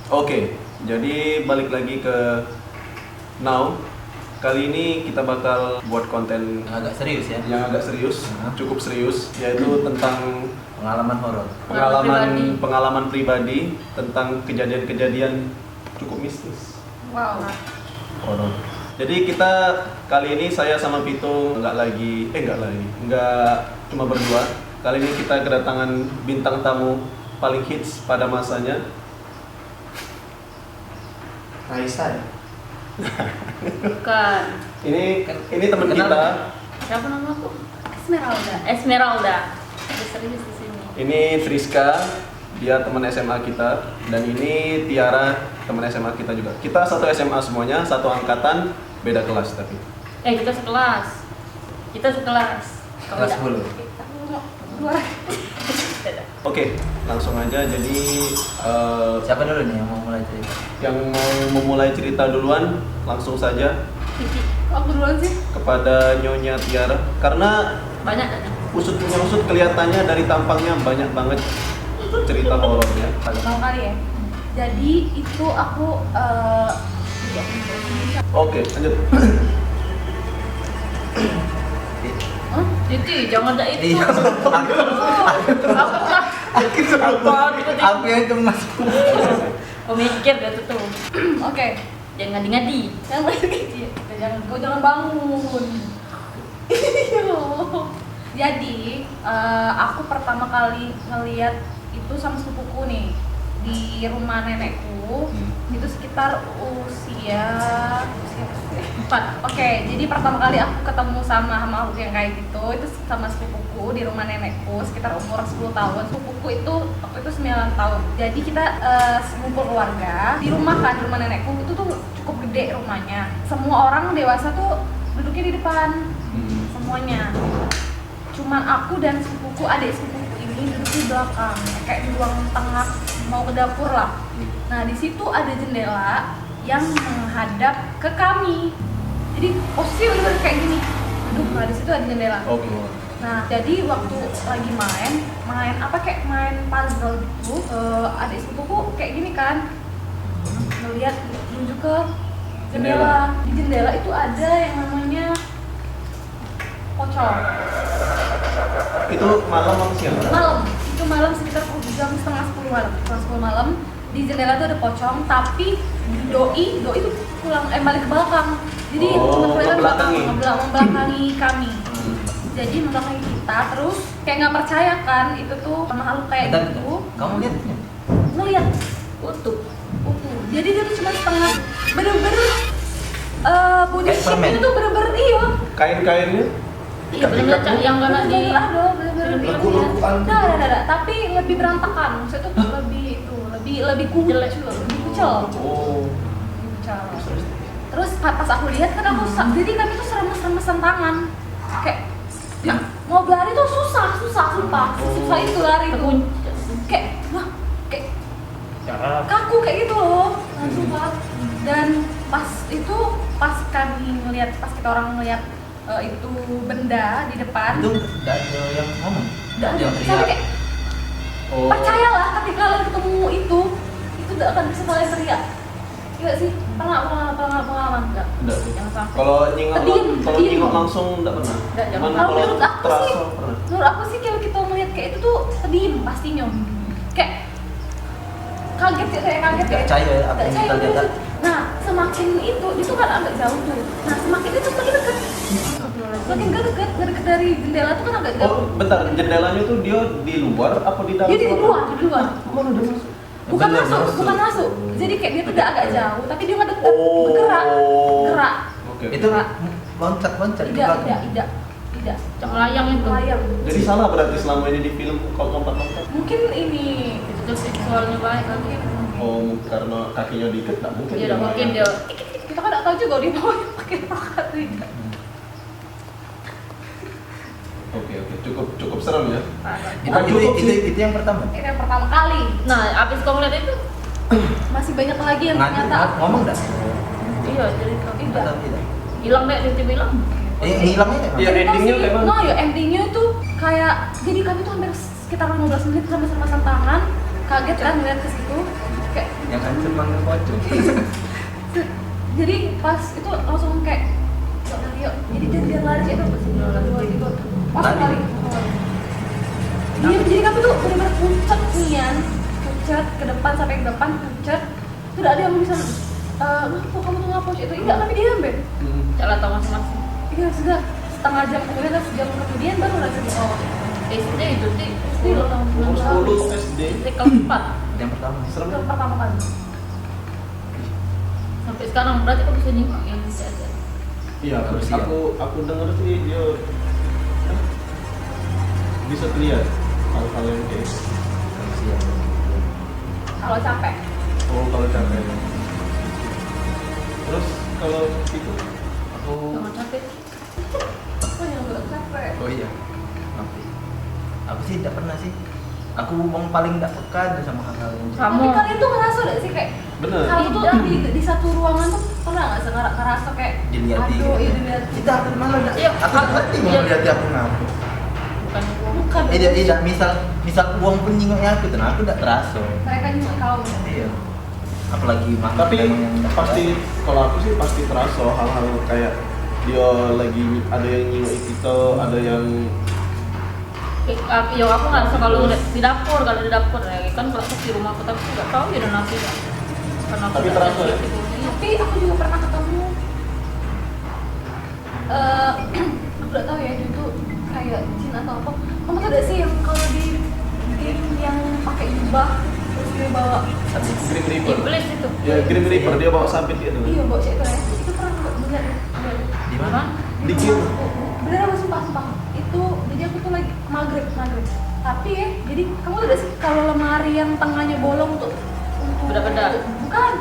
Oke, jadi balik lagi ke Now. Kali ini kita bakal buat konten Agak serius ya. yang agak serius, cukup serius, yaitu tentang Pengalaman horor. pengalaman pribadi tentang kejadian-kejadian cukup mistis. Wow. Horor. Jadi kita kali ini saya sama Pito nggak cuma berdua. Kali ini kita kedatangan bintang tamu paling hits pada masanya. Raisa ya? Bukan. Ini teman kita. Siapa nama aku? Esmeralda. Ada serius di sini. Ini Friska, dia teman SMA kita, dan ini Tiara, teman SMA kita juga. Kita satu SMA semuanya, satu angkatan, beda kelas tapi. Kita sekelas. Kelas 10. Oke, langsung aja. Jadi Siapa dulu nih yang mau mulai cerita? yang mau memulai cerita duluan, langsung saja Aku duluan sih. kepada Nyonya Tiara. Karena Banyak kan? usut punya usut kelihatannya dari tampangnya banyak banget cerita horornya. Pertama kali ya. Jadi itu aku Oke, lanjut. Jadi jangan ada itu. Iya. Aku yang cemas. Oh mikir dia tuh. Oke. Jangan ngadi-ngadi. Kau jangan bangun. Jadi aku pertama kali ngeliat itu sama sepupuku nih di rumah nenekku. Itu sekitar usia 4. Oke, jadi pertama kali aku ketemu sama makhluk yang kayak gitu itu sama sepupuku di rumah nenekku sekitar umur 10 tahun. Sepupuku itu waktu itu 9 tahun. Jadi kita ngumpul keluarga di rumah kan, di rumah nenekku itu tuh cukup gede rumahnya. Semua orang dewasa tuh duduknya di depan. Semuanya. Cuman aku dan sepupuku, adik sepupuku ini duduk di belakang, kayak di ruang tengah mau ke dapur lah. Nah, di situ ada jendela yang menghadap ke kami. Jadi posisi bener kayak gini. Duduk, nah di situ ada jendela. Oke. Nah, jadi waktu lagi main apa kayak main puzzle gitu, adik sepupuku kayak gini kan. Ngeliat menuju ke jendela. Di jendela itu ada yang namanya pocong. Itu malam atau siang? Malam. Itu malam sekitar jam setengah 10 malam. Setengah 10 malam. Di jendela tuh ada pocong, tapi doi itu pulang balik ke belakang. Jadi cuma kelihatan membelakangi kami. Jadi membelakangi kita, terus kayak nggak percaya kan itu tuh makhluk kayak gitu. Kamu lihat? Ngeliat utuh. Jadi dia tuh cuma setengah bener-bener body Kayak shape permen. itu tuh bener-bener iya. Kain-kainnya? Iya bener-bener yang kena di bener-bener Legu-leguan. ada, tapi lebih berantakan. Maksudnya tuh lebih kucel. Oh. Terus pas aku lihat kan aku jadi kami tuh serem-seremesan tangan. Kayak mau lari tuh susah sumpah. Susah itu lari tuh. Kayak kaku kayak gitu loh. Sumpah. Dan pas kita orang ngeliat itu benda di depan. Itu enggak ada yang ngomong. Enggak ada yang Tapi teriak. kayak percayalah ketika kalian ketemu itu tidak akan bisa kalian teriak. Iya sih, pengalaman enggak? Enggak. Jangan sampai. Kalau nyingok Tediem. langsung enggak pernah. Enggak, jangan. Cuman Kalau kalau menurut aku terasa sih, pernah. menurut aku sih kalau kita melihat kayak itu tuh sedih pastinya. Kayak kaget ya. Nggak percaya ya apa yang kita lihat. Gitu. Nah, semakin itu kan agak jauh tuh. Nah, semakin itu semakin dekat. Semakin dekat dari jendela tuh kan agak jauh. Oh, bentar, jendelanya tuh dia di luar apa di dalam? Dia di luar. Mana udah masuk? Bukan masuk. Jadi kayak dia tuh udah agak jauh, tapi dia nggak dekat, bergerak. Oke. Itu loncat ke belakang. Tidak. Jangan layang itu. Layang. Jadi salah berarti selama ini di film kalau lompat-lompat. Mungkin ini Itu visualnya baik lagi. Oh, karena kakinya dikit nggak mungkin. Iya, udah mungkin dia. kita kan nggak tahu juga dia mau pakai rok atau tidak. Oke, cukup serem ya. Itu yang pertama. Ini yang pertama kali. Nah, abis kau ngeliat itu, Masih banyak lagi yang ternyata Ngomong enggak? iya jadi kau tidak. Atau tidak? hilang deh, tiba-tiba hilang. Hilangnya ya? Iya, endingnya kayak mana? No, ya endingnya itu kayak jadi kami tuh hampir sekitar 15 menit sampai tangan, kaget kan ngeliat ke situ, kayak Yang hancur manggil pocong. Jadi pas itu langsung kayak yuk lari yuk, jadi dia lari itu kedua gitu pas Lari. lari. Dia jadi kami tuh benar-benar pucat nian, pucat ke depan sampai ke depan pucat. Tidak ada yang bisa ngapo kamu tuh ngapo itu enggak, kami diam Ben. Jalan tahu masing-masing. Iya sudah setengah jam kemudian atau sejam kemudian baru lagi oh SD itu sih. SD loh tahun Umur 10 SD. SD keempat. Yang pertama. Serem itu kan? pertama kali. Sampai sekarang berarti kau bisa nyimak yang ada. Iya, Harus siap. aku dengar sih dia bisa terlihat hal-hal yang kayak gitu. Siap. Kalau capek Oh, kalau capek. Terus kalau itu Aku. Jangan capek. aku yang nggak capek. Oh iya. Maaf. Aku sih tidak pernah sih. Aku yang paling tidak peka sama hal-hal yang Kamu. Tapi kalian tuh ngerasa gak sih kayak bener. kamu tuh Tidak. di satu ruangan tuh pernah nggak sih ngerasa kayak dilihat aduh iya dilihat kita aku malah enggak. Iya, Aku ngerti mau iya. lihat aku ngapa. Bukan bukan Tidak, misal uang pun nyingoknya aku, dan aku tidak terasa. mereka nyulik kamu. Iya. Apalagi makhluk Tapi memang yang tidak pasti terasa. kalau aku sih pasti terasa hal-hal kayak dia lagi ada yang nyingok kita, ada yang ya aku nggak suka kalau di dapur ya kan kalau di rumah aku tapi nggak tahu ya dan nasi kan karena aku Tapi nggak terasa ya? sensitif ini. Tapi aku juga pernah ketemu aku nggak tahu ya itu kayak jin atau apa. Kamu tau gak sih yang kalau di game yang pakai jubah terus dia bawa Grim Reaper. Iblis itu Ya, Grim Reaper dia bawa sampit gitu. iya bawa itu ya itu pernah nggak bener Di mana? Di game. bener apa sumpah itu jadi aku tuh lagi maghrib tapi ya jadi kamu tuh gak sih kalau lemari yang tengahnya bolong untuk Beda-beda. bukan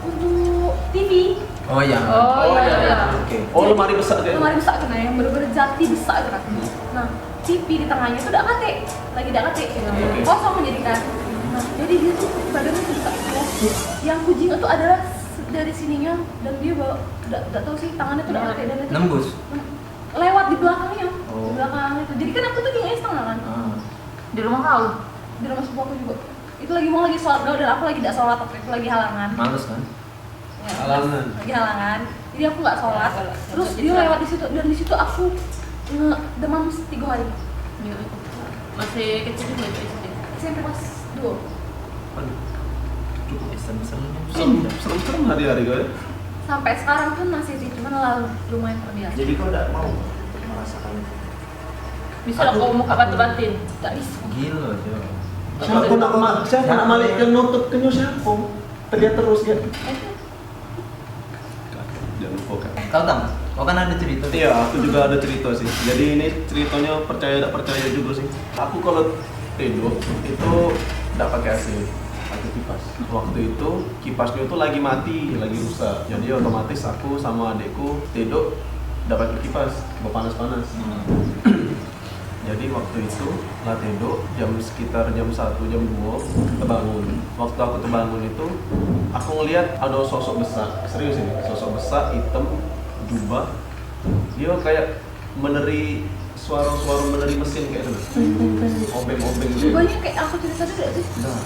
untuk TV Oh iya. Oh, iya. Oke. Oh, lemari besar dia. lemari besar kan yang bener-bener jati besar kan nah TV di tengahnya tuh udah kate lagi udah kate Oke. kosong menjadikan nah jadi dia tuh badannya tuh besar yang kucing itu adalah dari sininya dan dia bawa udah tahu sih tangannya tuh udah kate dan itu Nembus. lewat di belakangnya Oh. di belakang itu jadi kan aku tuh nyengnya setengah kan Ah. di rumah kau di rumah sepupu aku juga itu lagi sholat dan aku lagi tidak sholat waktu itu lagi halangan Males kan? Ya, Halangan. lagi halangan jadi aku nggak sholat Ya, terus kalau- dia lewat di situ dan di situ aku demam 3 hari Ya, masih kecil juga itu SD SMP kelas 2 Aduh, cukup Serem-serem. hari-hari gue. sampai sekarang pun masih sih cuman lalu lumayan terbiasa Jadi kau tidak mau merasakan itu? bisa lah kau mau kapan batin nggak bisa Gila, Jo. Siapa nak balik ke nutup ke siapa? Terlihat terus ya. Jangan lupa kan. Kau tahu? Kau kan ada cerita. Iya, aku juga ada cerita sih. Jadi ini ceritanya percaya tidak percaya juga sih. Aku kalau tidur itu tidak pakai AC, pakai kipas. Waktu itu kipasnya itu lagi mati, lagi rusak. Jadi otomatis aku sama adikku tidur tidak pakai kipas, panas-panas. Jadi waktu itu lah tidur sekitar jam 1, jam 2 terbangun. Waktu aku terbangun itu aku ngelihat ada sosok besar, serius ini, sosok besar hitam jubah. Dia kayak meneri suara-suara meneri mesin kayak itu. Obeng-obeng gitu. jubahnya kayak aku cerita dulu gak sih Nah,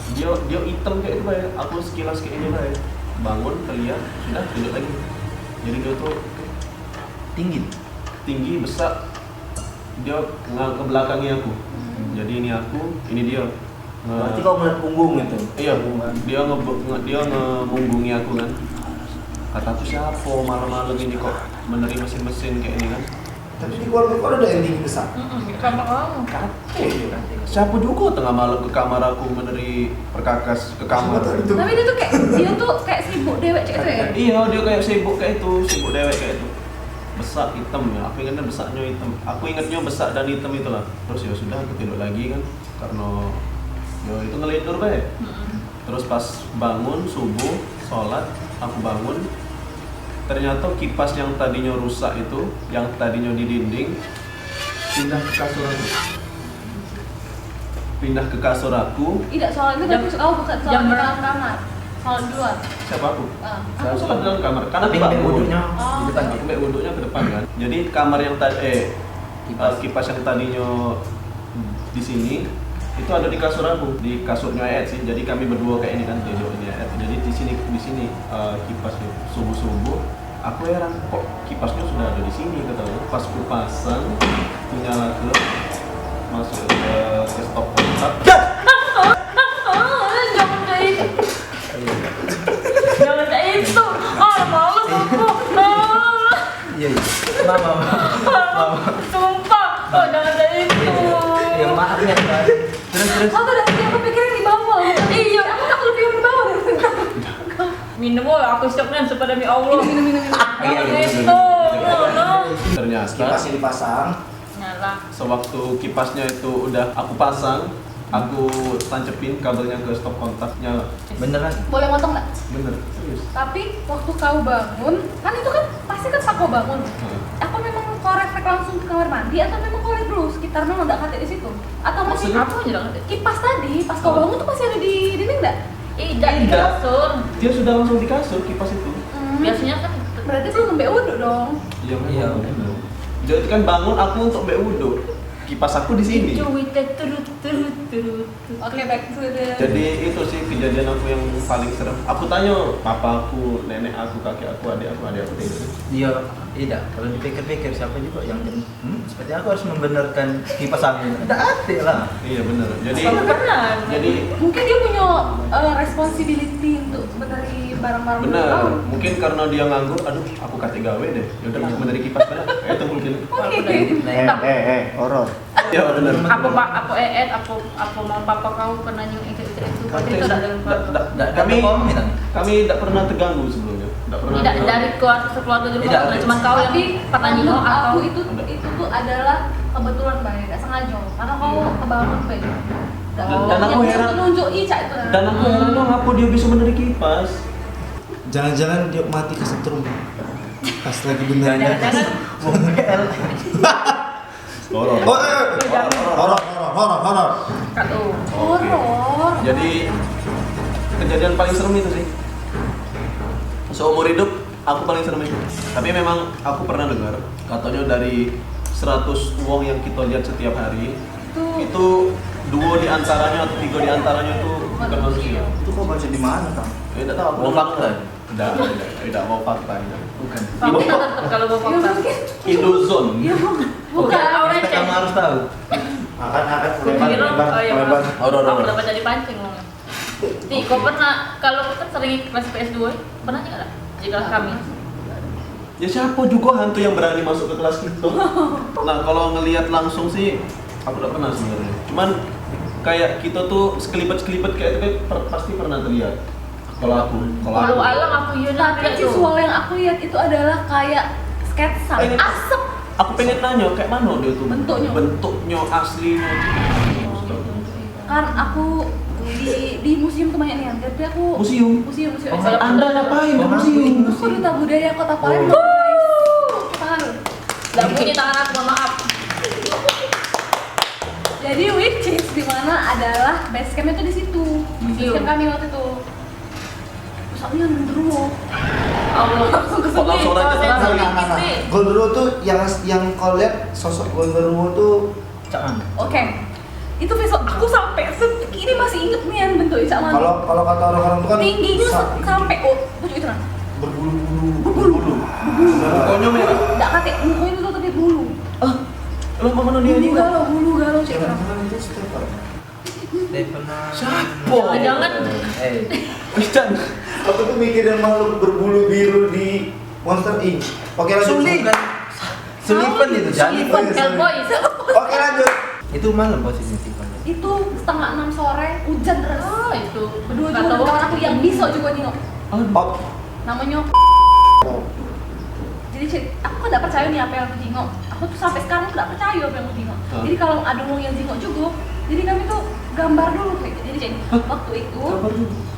dia hitam kayak itu baik. Aku sekilas kayak ini baik. Bangun, terlihat, sudah tidur lagi. Jadi dia tuh tinggi besar. Dia ngebelakangi aku. Jadi ini aku, ini dia. Berarti kau melihat punggung itu? Iya, dia ngemunggungi aku kan. Kata aku siapa malam-malam ini kok meneri mesin-mesin kayak ini kan. Tapi di keluarga kau ada yang tinggi besar. sama kamu Siapa juga tengah malam ke kamar aku meneri perkakas ke kamar. Itu. tapi dia tuh kayak sibuk dewek kayak itu ya Iya, dia kayak sibuk kayak itu, sibuk dewek kayak itu. Besar hitam ya, aku ingatnya besarnya hitam. Aku ingatnya besar dan hitam itulah. Terus ya sudah aku tidur lagi kan, karena ya itu ngelidur baik. Terus pas bangun subuh, sholat, aku bangun. Ternyata kipas yang tadinya rusak itu, yang tadinya di dinding, pindah ke kasur aku. Pindah ke kasur aku. tidak soal itu tapi bukan soal jam di berapa? dalam kamar soal di luar Siapa aku? Saya aku sholat dalam kamar. Karena Tapi aku mbak bangun. wudhunya Oh. di depan. Aku mbak wuduknya ke depan kan. Jadi kamar yang tadi kipas yang tadinya di sini itu ada di kasur aku, di kasurnya Ed sih. Jadi kami berdua kayak ini kan, Dedo ini Ed. Jadi di sini kipasnya subuh aku heran kok kipasnya sudah ada di sini kata aku. Pas ku pasang, ku nyala ke masuk ke stop kontak. Jangan kayak itu. Jangan kayak itu. Males aku. Iya. Mama. Sumpah. Jangan kayak itu. Ya maaf ya, Mbak. Terus. Oh, tadi aku pikirin di bawah. Iya. Aku tak lebih di bawah. Minum aku stopnya pada mi Allah. Minum. Iya, Jangan iya, itu. Ternyata Kipasnya dipasang. Nyala. sewaktu kipasnya itu udah aku pasang, aku tancepin kabelnya ke stop kontak, nyala. Beneran? Boleh motong nggak? Bener, serius. Tapi waktu kau bangun, kan itu kan pasti kan saat kau bangun. Apa memang kau refleks langsung ke kamar mandi atau memang kau lihat dulu sekitar memang nggak kate di situ? Atau masih Maksudnya? Apa aja nggak ada? kipas tadi pas kau bangun tuh masih ada di dinding nggak? Tidak di Tidak. kasur. Dia sudah langsung di kasur kipas itu. Biasanya kan Berarti belum ngambil wudhu dong. Iya Iya, memang. bener. Jadi kan bangun aku untuk mbak wudhu, kipas aku di sini. cuit turut. Oke, back to the. Jadi itu sih kejadian aku yang paling serem. Aku tanya papaku, nenek aku, kakek aku, adik aku tidur. Iya, tidak. Kalau dipikir-pikir siapa juga yang seperti aku harus membenarkan kipas angin. Tidak ada lah. Iya bener. Jadi Kamu pernah? jadi Mungkin dia punya responsibility untuk benerin barang-barang bener. kau. Mungkin karena dia nganggur, aduh aku kate gawe deh. Ya udah aku dari kipas bener. Itu mungkin. Horor. Iya bener. Apa Eed, apa mau papa kau pernah yang itu pasti itu tidak dengan keluarga. Kami tidak pernah terganggu sebelumnya. Tidak pernah. Tidak dari sekeluarga dulu Tidak. pernah cuma kau yang Tapi pernah nyinggung menurut atau aku itu tuh adalah kebetulan Bay, nggak sengaja. Karena kau kebangun Bay. Dan aku heran. Menunjuk Ica itu. Dan aku heran dong, apa dia bisa meneri kipas? Jangan-jangan dia mati kesetrum. Pas lagi beneran. jangan Horor. Oh, horor. kado. Horor. Jadi kejadian paling serem itu sih. Seumur hidup aku paling serem itu. Tapi memang aku pernah dengar katanya dari 100 uang yang kita lihat setiap hari itu 2 di antaranya atau 3 di antaranya itu bukan manusia. Itu kau baca di mana, Kang? Tidak tahu. Mau fakta? Tidak mau fakta. Bukan. Fakta tetap kalau mau Ya fakta. mungkin. Indozone. Ya bukan. Orang Kita kamu harus tahu. Akan Kira lebar. Horor. aku dapat jadi pancing ngomongnya. Ti, kau pernah kalau kita sering kelas PS2 pernah nggak lah? Jika kami Ya siapa juga hantu yang berani masuk ke kelas itu? Nah kalau ngelihat langsung sih aku udah pernah sebenarnya. Cuman kayak kita tuh sekelipet kayak itu pasti pernah terlihat. Kalau kalau alam aku Yuna Tapi visual yang aku lihat itu adalah kayak sketsa Pengen- asap. aku pengen nanya kayak mana dia tuh Bentuknya. aslinya. Kan aku di museum tuh banyak nih, jadi aku Museum? museum. Oh, Anda ngapain ke museum? Aku duta budaya Kota Palembang, guys. Tangan lu. nggak bunyi tangan aku, mohon maaf. Jadi which is di mana adalah base campnya tuh di situ. Base camp kami waktu itu. Terus aku yang genderuwo. Allah Langsung ke Kok langsung aja sini. tangan? Gondoro tuh yang kau lihat sosok Gondoro tuh Cak mana? Oke. Itu visual aku sampai setik ini masih inget nih yang bentuknya Cak Manu. kalau kata orang-orang tuh kan Tingginya sampai pucuk itu kan. berbulu. Pokoknya merah. Enggak kate, mukanya itu tadi bulu. Lo mau mana dia Bulu juga? galau Cak. Jangan-jangan itu Stefan. Stefan. Siapa? Jangan. Chan. Aku tuh mikirin makhluk berbulu biru di Monster Inc. Oke lanjut. Sullivan itu jadi. Sullivan. Hellboy. Oke lanjut. Itu malam posisi Stefan. Itu 5:30 sore, hujan deras. Oh itu Berdua Nggak juga tahu. kawan aku yang bisa juga nih. Pop. Namanya jadi aku kan gak percaya nih apa yang aku jingok. Aku tuh sampai sekarang tuh gak percaya apa yang aku jingok. Jadi kalau ada orang yang jingok juga, jadi kami tuh gambar dulu kayak jadi cek waktu itu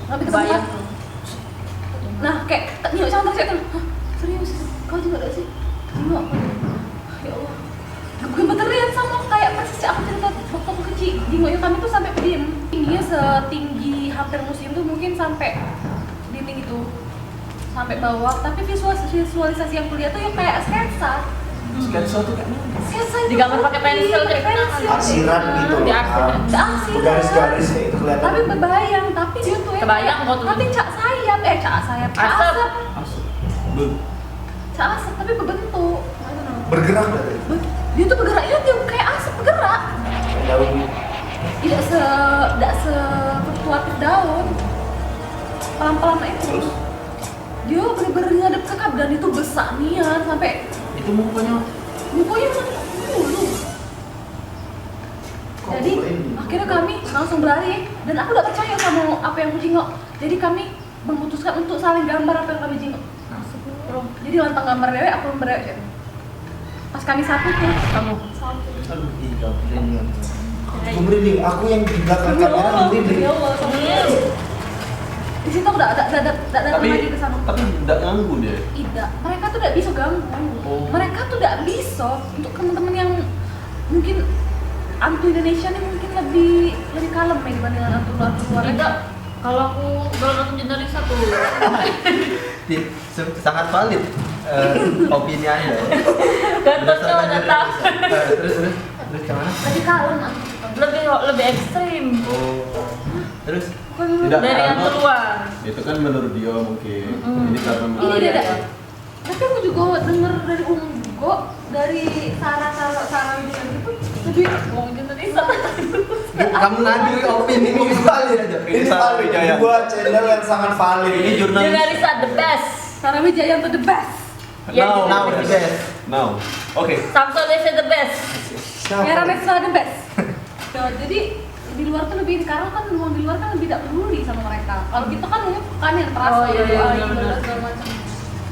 kami Bayang ketemu. tuh. Nah kayak jingok cantik sih kan. Serius, kau juga gak sih? Jingok. Ya Allah. Gemeteran sama kayak persis aku cerita waktu aku kecil. Jingoknya kami tuh sampai diem. Tingginya setinggi hampir museum tuh mungkin sampai dinding itu sampai bawah, tapi visualisasi yang kulihat tuh ya kayak sketsa. Sketsa tuh kayaknya. Sketsa itu Digambar pakai pensil kayak pensil. Arsiran gitu loh. Diarsiran. Nggak arsiran. Garis-garis kayak itu kelihatan. Tapi berbayang, tapi dia tuh ya. Kebayang kok tuh. Tapi cak sayap, cak sayap. Cak Asap. asap. Asap. Be- Cak asap tapi berbentuk. Bergerak dari Dia tuh bergeraknya dia kayak asap bergerak. daun. Tidak sefluktuatif daun. Pelan-pelan itu. Terus? Dia bener-bener ngadep ke kap dan itu besar nian sampai Itu mukanya mukanya dulu. Kok Jadi ini? akhirnya kami langsung berlari dan aku gak percaya sama apa yang aku jengok. Jadi kami memutuskan untuk saling gambar apa yang kami jengok. Jadi lantang gambar dewek, aku gambar dewek. Pas kami satu tuh, Kamu. satu. aduh iya merinding. Aku merinding, aku yang di belakang kamera merinding. Ya Allah, di situ aku udah datang lagi ke sana. Tapi tidak ganggu dia. Tidak, mereka tuh tidak bisa ganggu. Oh. Mereka tuh tidak bisa untuk teman-teman yang mungkin hantu Indonesia nih mungkin lebih kalem ya dibandingkan hantu luar. Tidak. Kalau aku nonton jurnalis satu. Sangat valid opini Anda. Gatot tuh ada tahu. Terus gimana? Lebih kalem aku. Lebih ekstrim. Oh. Terus Tidak, Dari yang karena- keluar. Itu kan menurut dia mungkin. Ini karena Ini Oh, dia iya. ada. Tapi aku juga denger dari Unggo, dari saran dia gitu lebih Ngomong jurnalis satu. kamu ngadu opini ini valid aja. Ini Sarah valid, Wijaya. dua channel yang sangat valid. Ini jurnalis. Jurnalis the best. Sarah Wijaya tuh the best. Ya, Now the best. Now. Oke. Samsul Desa the best. Siapa? Merah Mesra the best. Nah, jadi di luar tuh lebih karena kan ruang di luar kan lebih tidak peduli sama mereka. Kalau kita kan umumnya kan yang terasa Oh, iya, iya, ibadah benar. segala macam.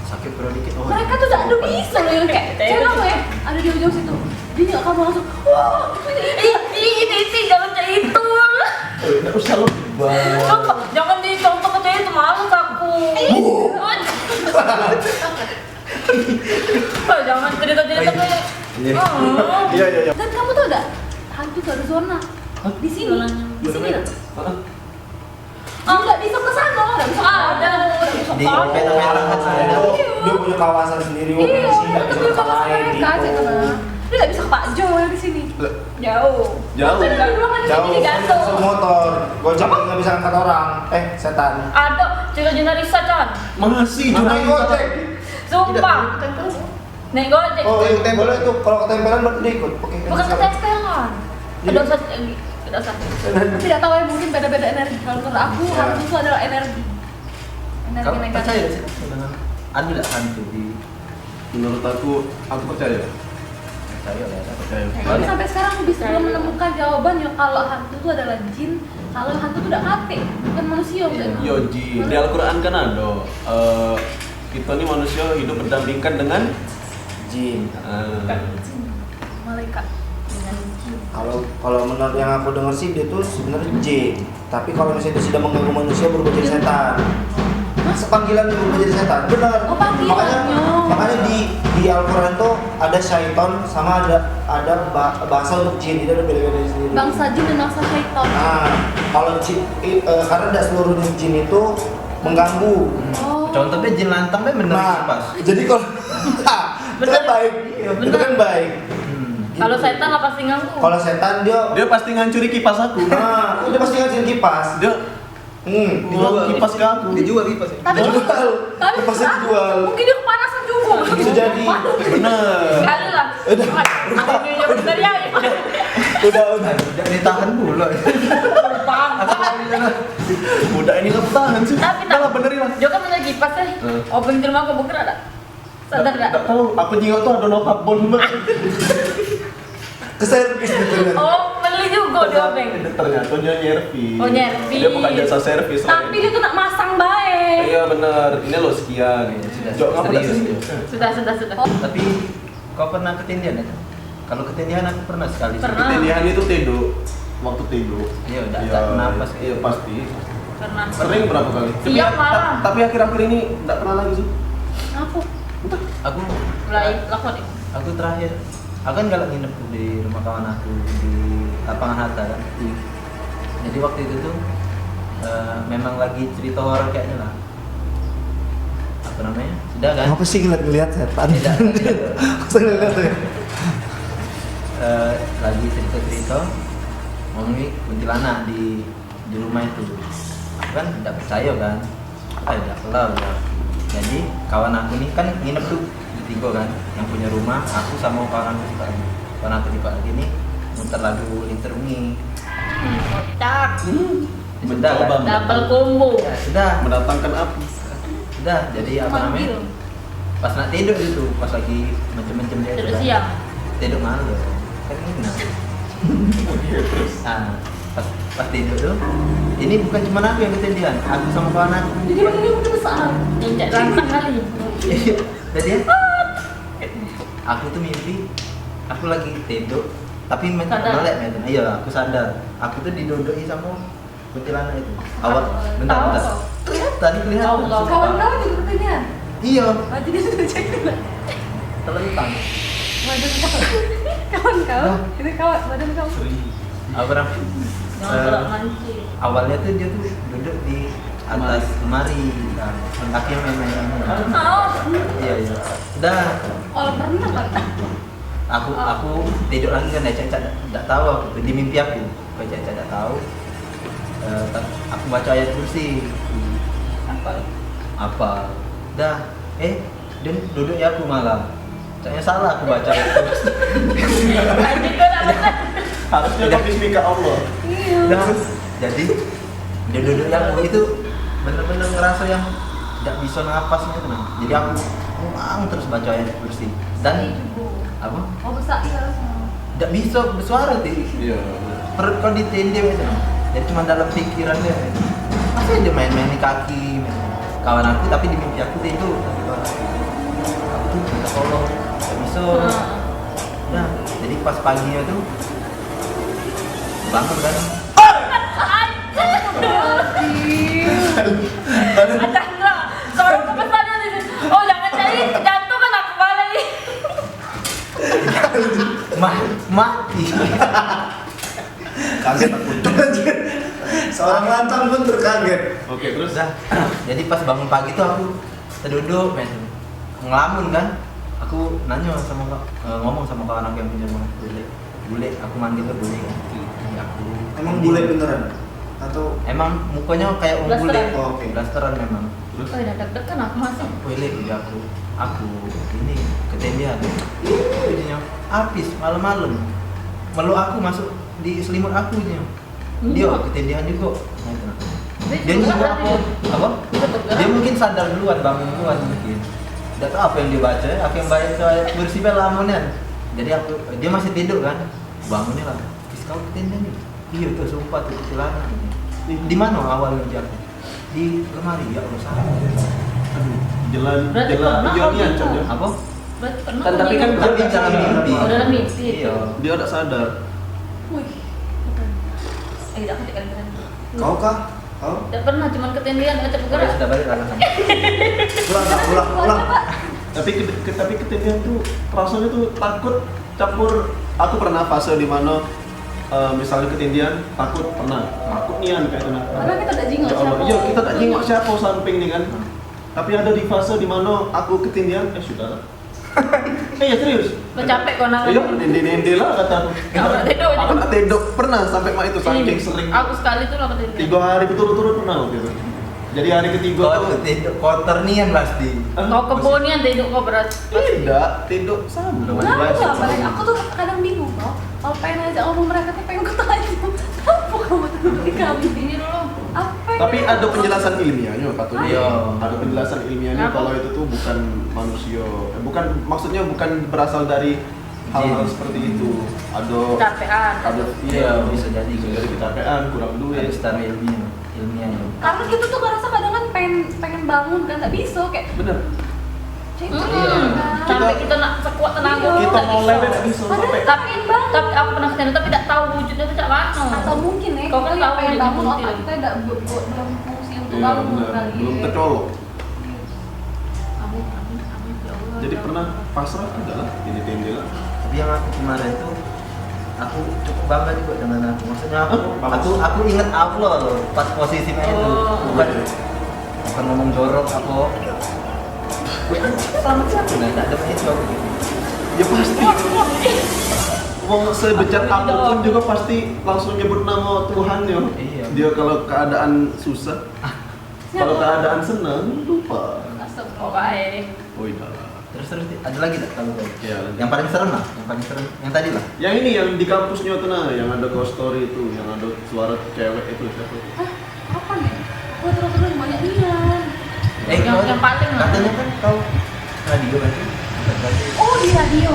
Sakit perut dikit. Oh. Mereka tuh tidak ada bisa loh yang kayak cewek ya ada di ujung situ. Dia nggak kamu langsung wah Ih, jangan kayak itu. Tidak usah lo. Coba, jangan dicontoh ke dia itu malu aku. Oh, jangan cerita-cerita kayak. Iya. Oh. Iya, iya, iya. dan kamu tuh ada hantu tuh ada zona di sini di sini Hah? nggak bisa ke sana nggak bisa Ada. Di peta-peta saya. Dia punya kawasan sendiri, wah iya sih nggak itu bisa dia sama lain mereka aja gitu. karena dia nggak bisa ke Pak Jo yang di sini Jauh. Jauh. Kan dari ruangan di Jauh, sini jatuh langsung motor, gojek nggak bisa angkat orang. Setan. Ada cerita jurnalis Can. Masih Naik jurnalis. gojek. Sumpah. Naik gojek. Oh, iya, boleh tuh. Kalau ketempelan berarti dia ikut. Oke. Bukan ketempelan. Ada usah. Tidak usah. tidak tahu ya mungkin beda-beda energi kalau menurut aku Ya. hantu itu adalah energi Kamu negatif. percaya sih dengan ada nggak hantu di Menurut aku percaya. percaya lah ya. Percaya. Tapi sampai sekarang aku bisa belum menemukan jawabannya kalau hantu itu adalah jin, kalau hantu itu udah mati, bukan manusia udah. Yo jin. Di Al-Quran kan ada. Kita nih manusia hidup berdampingan dengan Jin. Malaikat. Kalau menurut yang aku dengar sih dia tuh sebenarnya jin. Tapi kalau misalnya dia sudah mengganggu manusia berubah jadi setan. Sepanggilan dia berubah jadi setan. Benar. Oh, panggilannya. Makanya di Al-Quran tuh ada syaiton sama ada bahasa untuk jin. Itu ada beda-beda sendiri. Bangsa jin dan bangsa syaitan. Nah, kalau jin karena tidak seluruhnya jin itu mengganggu. Oh. Contohnya jin lantang kan bener Nah, pas. jadi kalau itu kan baik. Itu kan baik. Kalau setan lah pasti ganggu. Kalau setan Dia pasti ngancuri kipas aku. nah, dia pasti ngasih kipas. Dia Dijual. kipas ke aku. Dijual kipas. Tapi Dijual. Kipasnya dijual. mungkin dia kepanasan juga. Bisa jadi. Bener. Sekali lah. Ada bener ya. Udah. Udah ditahan dulu. Udah ini nggak tahan sih. Tapi Udah lah benerin lah. Juga punya kipas deh. Open di rumah kebuker ada. Sadar Nggak gak? tahu. Aku jingga tuh ada notabon mbak. Ke servis gitu kan. Oh, beli juga di obeng. Ternyata dia nyervis. Oh, nyervis. Dia bukan jasa servis. Tapi dia tuh nak masang baik. Iya bener. Ini lo sekian. Jok ngapa Serius, sih? ya. Sudah. Tapi kau pernah ketindihan ya? Kalau ketindihan aku pernah sekali. sih. Pernah. Ketindihan itu tidur. Waktu tidur. Iya, udah napas. Iya pasti. Karena Sering berapa kali? Siap, malah. Tapi akhir-akhir ini nggak pernah lagi sih. Apa? Aku mulai lakon ya. aku terakhir aku kan galak nginep di rumah kawan aku di lapangan Hatta kan. Jadi waktu itu tuh memang lagi cerita horor kayaknya lah. Apa namanya? Udah kan? Apa sih ngeliat setan? Tidak. Masa ngeliat tuh ya? Lagi cerita ngomongin kuntilanak di rumah itu. Aku kan tidak percaya kan, tidak kelar ya. Jadi kawan aku nih kan nginep tuh bertiga kan, yang punya rumah, aku sama kawan aku juga. Kawan aku juga lagi nih muter lagu Linterungi. Kocak. Sudah kan? Mencoba Double combo. Ya, sudah, mendatangkan api. sudah. Jadi apa namanya? Pas nak tidur itu, pas lagi mencem-mencem dia Tidur sudah. siang. Tidur malam kan ini nah. Nah, pas tidur tuh, ini bukan cuma aku yang ketindihan, aku sama kawan aku. Jadi ini udah besar. Injak rantang kali. Jadi aku tuh mimpi, aku lagi tidur, tapi Sadar? melek gitu. Iya, aku sadar. Aku tuh didodoi sama kuntilanak itu. Awal, Tahu. bentar. Kelihatan. Tahu. sumpah. Kawan kau juga pertanyaan. Iya, Oh, jadi sudah cek dulu. telentang. Badan kau. Kawan kau. Nah. Itu kawan badan kau. Apa namanya? Jangan berat mancing. Awalnya tuh dia tuh duduk di atas lemari, nah, kakinya main-main. Iya. Udah, Oh, pernah kan? aku tidur lagi kan, Caca tidak tahu aku tuh, di mimpi aku Caca tidak tahu. Aku baca ayat kursi apa dah dan duduk ya aku malah Caknya salah aku baca ayat kursi. Harusnya kau bismika Allah. Iya. Dah, jadi dia duduk yang itu bener-bener ngerasa yang tidak bisa napasnya tenang. Jadi aku ngulang terus baca ayat kursi dan apa Oh, besar iya. tidak bisa bersuara sih. Iya. Perut kau ditindih gitu. Jadi cuma dalam pikiran dia. Masa dia main-main di kaki, kawan aku tapi di mimpi aku tidur. Aku tuh minta tolong, nggak bisa. Nah, jadi pas paginya tuh bangun kan. Ada enggak? Seorang pemesannya di sini. Oh, jangan cari jantung kan aku balik. Mati. Kaget aku. Seorang lantang pun terkaget. Oke, terus Dah. Jadi pas bangun pagi tuh aku terduduk, men. Ngelamun kan. Aku nanya ngomong sama kawan aku yang punya rumah bule. Aku manggil ke bule kan. Ini aku. Emang bule beneran? Atau Emang mukanya kayak orang bule. Blasteran. Oh, oke. Blasteran memang. terus Oh, udah deg-degan aku masih. Bule dia aku ini ketindihan. Jadinya habis malam-malam. Meluk aku masuk di selimut aku nya. Dia ketindihan juga. Nah, itu. Dia nyuruh aku apa? Dia mungkin sadar duluan, bangun duluan mungkin. Tidak tahu apa yang dia baca, aku yang baca bersih lamunan. Jadi dia masih tidur kan, bangunnya lah. Kau ketindihan nih? Iya tuh sumpah tuh kuntilanak. Di mana awalnya dia? Di lemari ya Allah salah. aduh, jalan Berarti jalan pernah iya kau nian gitu? Cak, ya. Apa? Berarti pernah Kan, tapi kan Tapi dalam mimpi. Oh, dalam mimpi. Iya. Dia udah sadar. Wih. Tidak ketik kalian. kau kah? Kau? Tidak pernah, cuman ketindihan nggak cepat Udah gerak. sudah balik lah sama. Pulang. Tapi tapi ketindihan tuh rasanya tuh takut campur. Aku pernah fase di mana misalnya ketindihan takut takut nian kayak itu nah. Karena kita tak jingok Ya Allah, siapa. iya kita tak jenguk siapa samping nih kan. Tapi ada di fase di mana aku ketindihan, sudah lah. Ya serius. Lo capek kau nangis. Iya, nende lah kata aku. Kau nak tidur aja. Aku nak tidur pernah sampai mak itu saking sering. Aku sekali tuh lo ketindihan. 3 hari berturut-turut pernah gitu. Jadi hari ketiga Kau tuh tidur kotor nian pasti. Kau kebonian tidur kau berat. tidak tidur sama. Kenapa? Padahal aku tuh kadang bingung kok. Kalau pengen aja ngomong mereka tuh pengen ketawa aja. Apa kamu tuh di kami? Ini dulu. Apa? Tapi ada penjelasan ilmiahnya katanya. Iya. Ada penjelasan ilmiahnya Kenapa? kalau itu tuh bukan manusia. Maksudnya bukan berasal dari hal-hal Jin. seperti itu. Ada Capean. Iya, bisa jadi. bisa jadi kecapean, kurang duit. Ada secara ilmiah. Karena gitu tuh ngerasa kadang kan pengen bangun kan nggak bisa kayak Bener. cek Sampai kita nak sekuat tenaga. Iya. Kita mau lewat tidak bisa Padahal sampai. Tapi aku pernah ketindihan tapi tidak tahu wujudnya itu cak mana. atau mungkin ya Kau kan kita tahu pengen dia bangun dikunci otak lagi. kita tidak belum fungsi untuk Iya, bangun bener. kali Belum tercolok. Amin, ya Allah. Jadi pernah pasrah adalah ini lah. Tapi yang aku kemarin tuh aku cukup bangga juga dengan aku. Maksudnya aku ingat Allah loh pas posisinya itu. Oh. Bukan ngomong jorok apa. selamat siapa? Nah, enggak ada itu aku. Ya pasti. Mau sebejat apapun juga pasti langsung nyebut nama Tuhannya. Iya. Dia kalau keadaan susah, kalau keadaan senang lupa. Astagfirullah. Oh iya. Terus ada lagi tak kalau kau? Ya, lanjut. Yang paling serem lah, yang paling serem yang tadi lah. Yang ini yang di kampusnya tuh nah, yang ada ghost story itu, yang ada suara cewek itu siapa? Hah? Apa nih? Gua terus banyak Dian. Yang paling lah. katanya kan kau radio kan? Oh di radio.